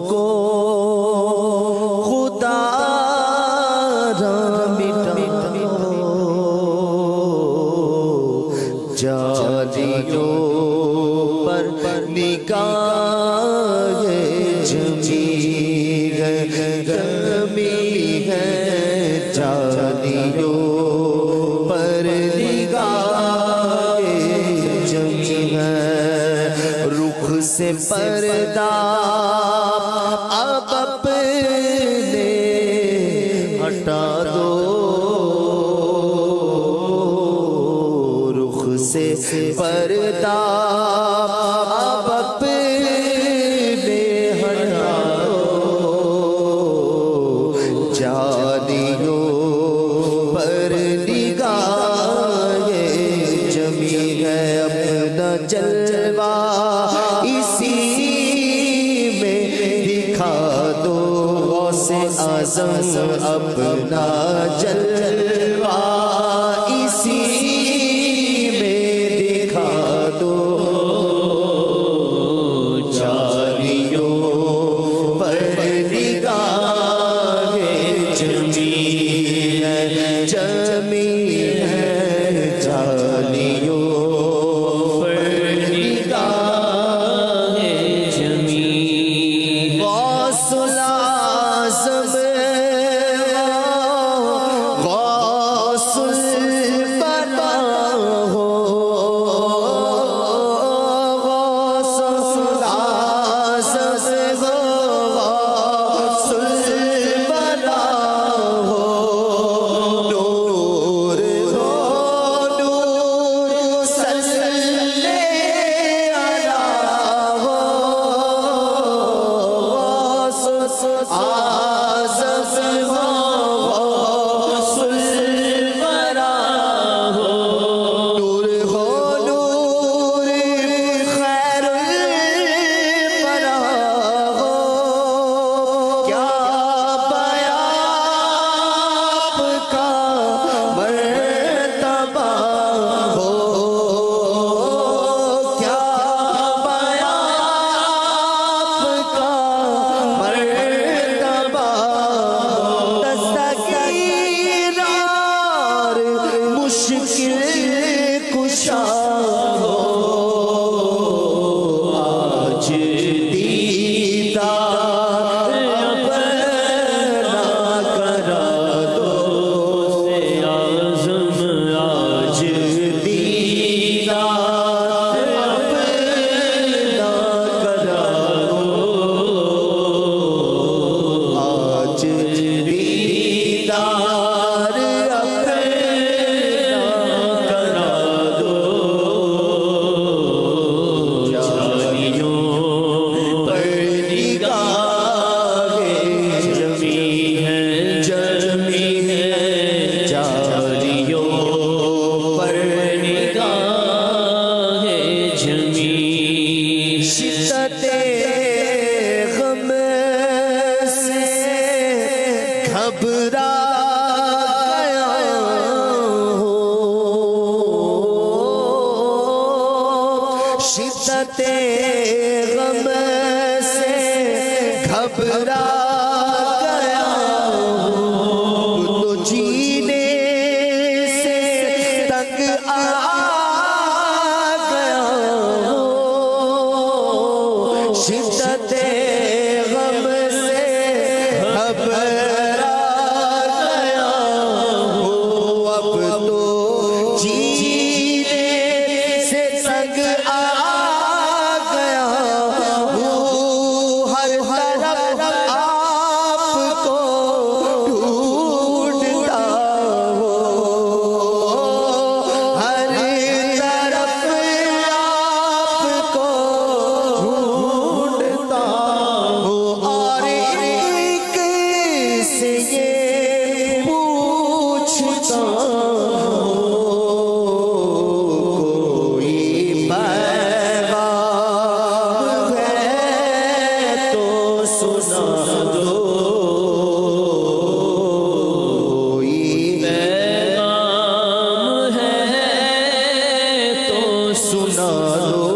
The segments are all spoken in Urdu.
کو خدا را مٹاؤ، جالیوں پر نگاہ جمی ہے، جمی ہے، جالیوں پر نگاہ جمی ہے، رخ سے پردہ اب اپنے ہٹا دو، رخ سے پردہ اب اپنے ہٹا دو، جالیوں پر نگاہ جمی ہے، اپنا جلوہ اسی میں دکھا دو، غوث اعظم اپنا جلوہ اسی میں دکھا دو، جالیوں پر نگاہ جمی ہے، جمی ہے، جالیوں پر نگاہ جمی، غوث الاعظم غوث البنا ہو، غوث الاعظم غوث البنا ہو، نور ہو نور صلی علی ہو، غوث اعظم غوث البنا ہو، نور ہو نور خیر البرا ہو، کیا بیان آپ کا مرتبہ ہو، کیا بیان آپ کا مرتبہ ہو، دستگیر اور مشکل کشا ہو، آج دیدار اپنا کرا دو، اعظم آج دیدار اپنا کرا دو، آج دیدار اپنا کرا دو، جالیوں پر نگاہ جمی ہے، جمی ہے، جالیوں پر نگاہ جمی، شدت غم سے گھبرا گیا ہوں، شدت غم سے گھبرا گیا ہوں، تو جینے سے تنگ آ گیا ہوں، شدت غم سے گھبرا گیا ہوں، اب تو جینے سے تنگ آ گیا ہوں، ہر طرف آپ کو ڈھونڈتا ہوں، ہر طرف آپ کو ڈھونڈتا ہوں، اور ایک سے یہ پوچھتا ہوں، کوئی پیغام ہے تو سنا دو، کوئی پیغام ہے تو سنا دو،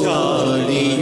جالیوں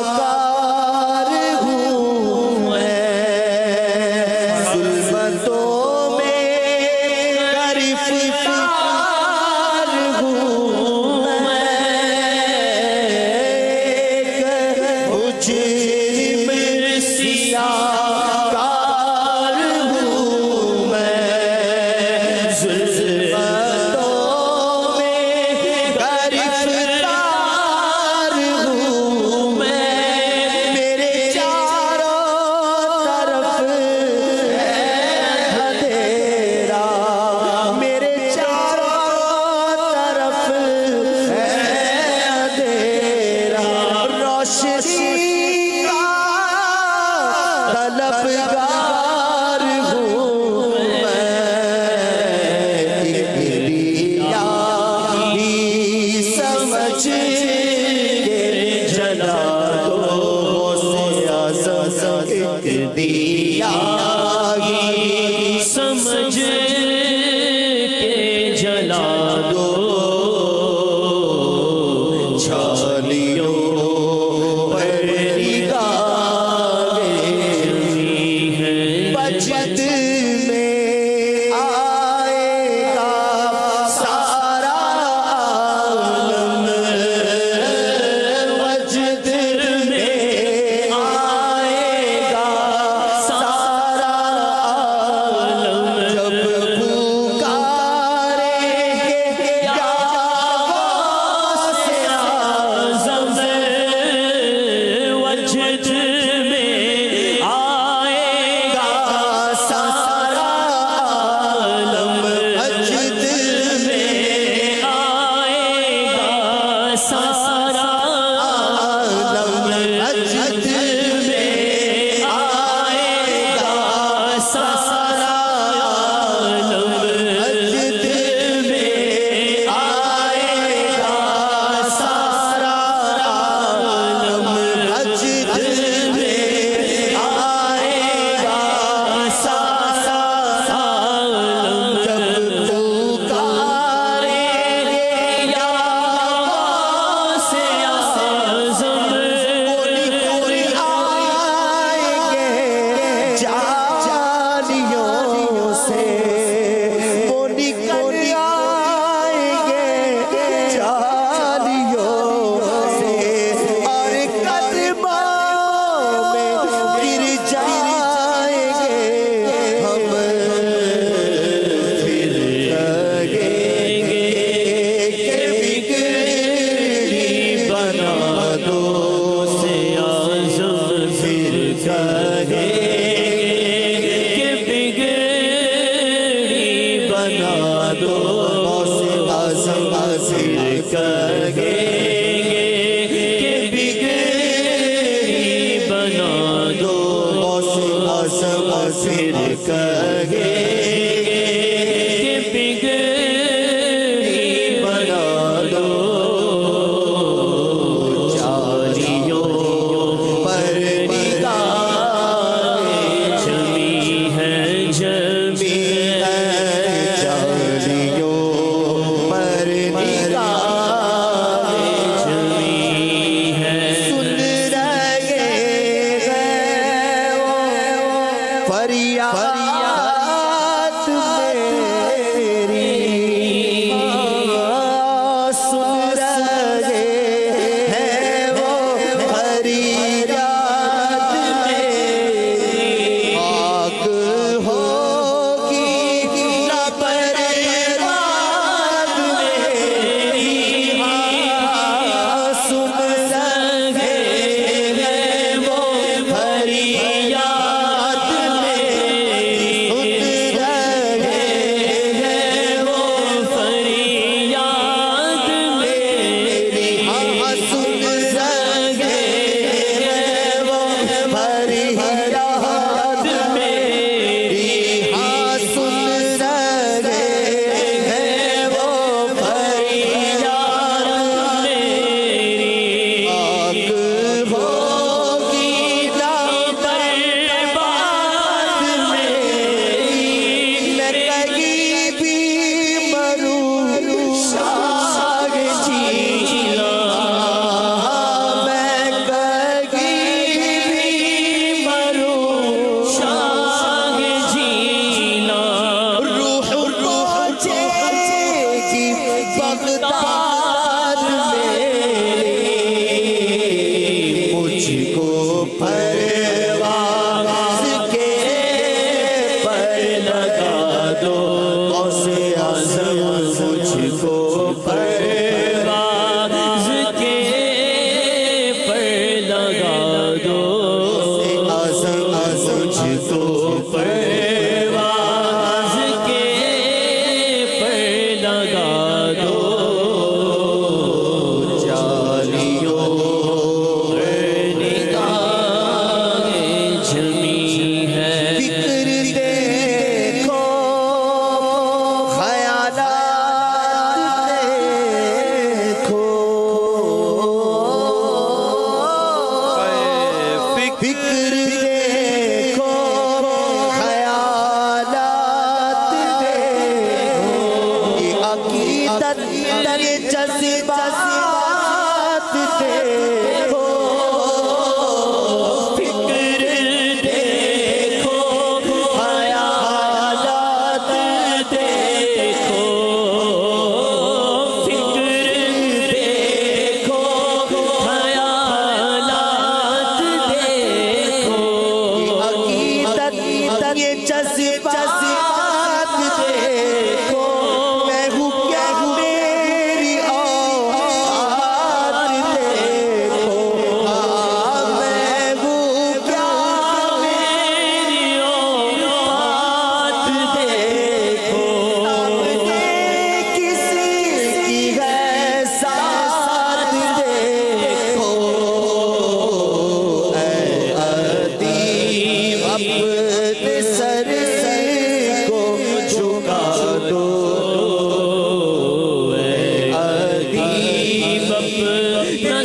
سیاکار ہوں میں، ظلمتوں میں گرفتار ہوں میں، مجرم سیاکار ہوں میں، ظلمتوں میں گرفتار ہوں میں، میرے چاروں طرف ہے اندھیرا، میرے چاروں طرف ہے اندھیرا، روشنی کا طلبگار ہوں میں، ایک دیا ہی سمجھ کے جلا دو، ایک دیا ہی سمجھ کے جلا دو، چھالیوں پر نگاہیں بجت میں آئے گا سارا عالم، وجد میں آئے گا سارا عالم، جب پکاریں گے یا غوث اعظم، وجد میں آئے گا سارا عالم، وجد میں آئے گا سارا عالم، وجد میں آئے گا سارا عالم، وجد میں آئے گا سارا عالم، وجد میں آئے گا سارا عالم، جب پکاریں گے یا غوث اعظم، کوئی کوئی آئیں گے جالیوں سے، وہ نکل آئیں گے جالیوں سے، اور قدموں میں گر جائیں گے ہم، پھر کہیں گے کہ بگڑی بنا دو سے اعظم، پھر کہیں گے کہ بگڑی بنا دو سے اعظم، پھر کہیں گے کہ بگڑی بنا دو سے اعظم، پھر کہیں گے کہ بگڑی بنا دو، جالیوں پر نگاہیں جمی ہیں جمی ہیں، جالیوں پر نگاہیں جمی ہیں، سن رہے ہیں وہ فریاد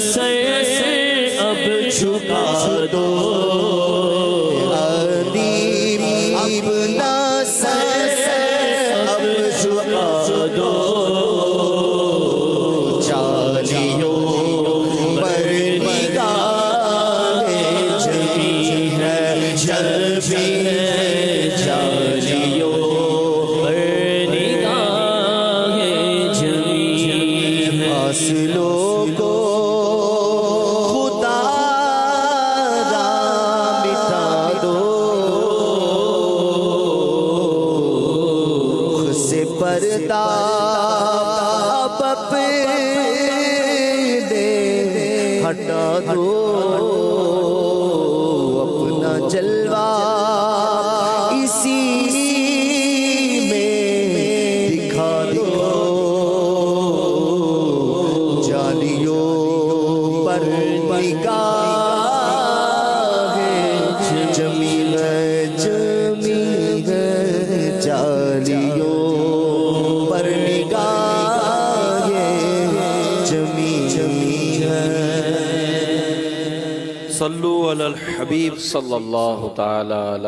سر اب جھکا دو ادیب اپنا سر اب جھکا دو جالیوں پر نگاہ جمی ہے جمی ہے جالیوں پر نگاہ جمی ہے فاصلوں کو خدا را مٹا دو رخ سے پردہ اب اپنے ہٹا دو اپنا جلوہ اسی میں دکھا دو جالیوں پر نگاہ جمی ہے جالیوں پر نگاہ جمی ہے صلو علی الحبیب صلی اللہ تعالی علی